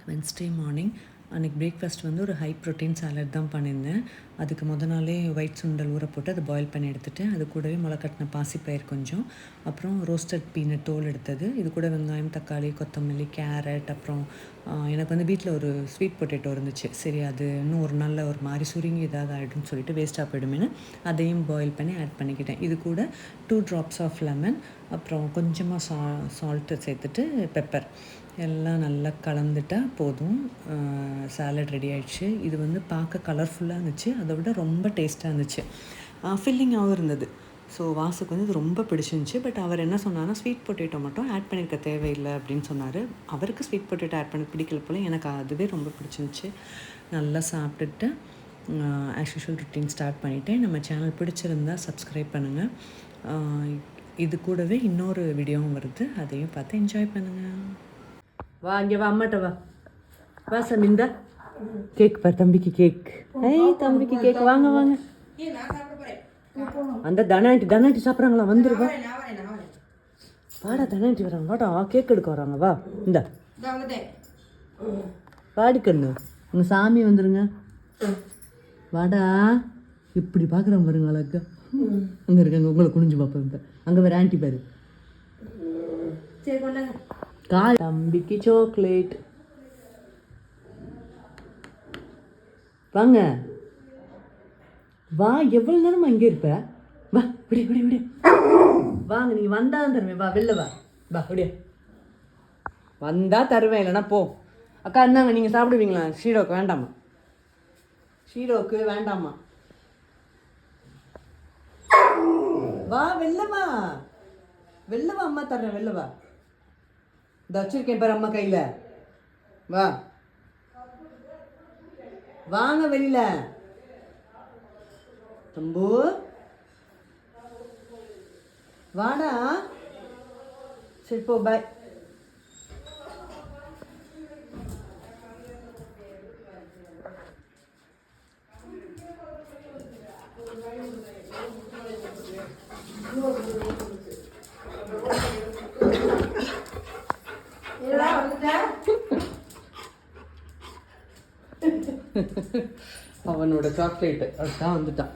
Wednesday morning அன்றைக்கி breakfast வந்து ஒரு ஹை ப்ரோட்டீன் சாலட் தான் பண்ணியிருந்தேன். அதுக்கு நாளே ஒயிட் சுண்டல் ஊற போட்டு அதை பாயில் பண்ணி எடுத்துகிட்டு அது கூடவே முளைக்கட்டின பாசிப்பயிர் கொஞ்சம், அப்புறம் ரோஸ்டட் பீனட் தோல் எடுத்தது, இது கூட வெங்காயம், தக்காளி, கொத்தமல்லி, கேரட், அப்புறம் எனக்கு வந்து வீட்டில் ஒரு ஸ்வீட் பொட்டேட்டோ இருந்துச்சு. சரி அது இன்னும் ஒரு நாளில் ஒரு மாதிரி சுருங்கி ஏதாவது ஆகிடும்னு சொல்லிட்டு வேஸ்ட்டாக போயிடுமேனு அதையும் பாயில் பண்ணி ஆட் பண்ணிக்கிட்டேன். இது கூட 2 drops ஆஃப் லெமன், அப்புறம் கொஞ்சமாக சால்ட்டு சேர்த்துட்டு பெப்பர் எல்லாம் நல்லா கலந்துட்டால் போதும். சாலட் ரெடி ஆகிடுச்சு. இது வந்து பார்க்க கலர்ஃபுல்லாக இருந்துச்சு, அதை விட ரொம்ப டேஸ்ட்டாக இருந்துச்சு, ஃபில்லிங்காகவும் இருந்தது. ஸோ வாசுக்கு வந்து இது ரொம்ப பிடிச்சிருந்துச்சி. பட் அவர் என்ன சொன்னார்னா ஸ்வீட் பொட்டேட்டோ மட்டும் ஆட் பண்ணியிருக்க தேவையில்லை அப்படின்னு சொன்னார். அவருக்கு ஸ்வீட் பொட்டேட்டோ ஆட் பண்ணி பிடிக்கல போல், எனக்கு அதுவே ரொம்ப பிடிச்சிருந்துச்சி. நல்லா சாப்பிட்டுட்டு ஆஸ் யூஷுவல் ரொட்டீன் ஸ்டார்ட் பண்ணிவிட்டேன். நம்ம சேனல் பிடிச்சிருந்தால் சப்ஸ்கிரைப் பண்ணுங்கள். இது கூடவே இன்னொரு வீடியோவும் வருது, அதையும் பார்த்து என்ஜாய் பண்ணுங்கள். வா இங்கே வா, அம்மாட்ட வா. வா சமிந்தா, கேக் பார், தம்பிக்கு கேக். தம்பிக்கு கேக். வாங்க வாங்க. அந்த தனாண்டி சாப்பிட்றாங்களா? வந்துருவா. வாடா தனாண்டி வராங்க, வாடா கேக் எடுக்க வராங்க. வா இந்த வாடி கண்ணு, உங்கள் சாமி வந்துருங்க. வாடா. இப்படி பார்க்குறாங்க பாருங்க அழகா. அங்கே இருக்காங்க, உங்களை குனிஞ்சு பார்ப்பேன். அங்கே வேறு ஆண்டி பாரு. சரி கொண்டாங்க. தம்பிக்கு சாக்லேட். வாங்க வா, எவ்வளோ நேரமா இங்கே இருப்ப? வா விடிய வாங்க, நீ வந்தா தான் தருவேன். வா வெளில வா, வா விடிய வந்தா தருவேன், இல்லைனா போ. அக்கா இருந்தாங்க, நீங்கள் சாப்பிடுவீங்களா? ஷீரோக்கு வேண்டாமா? ஷீரோக்கு வேண்டாமா? வா வெளில வா, வெளில வா, அம்மா தர்றேன், வெளில வா. இந்த வச்சிருக்கேன் பாரு அம்மா கையில். வா வாங்க வெளியில. தம்பு வாடா. சரி போ, பாய். அவனோட சாக்லேட்டு அதுதான் வந்துட்டான்.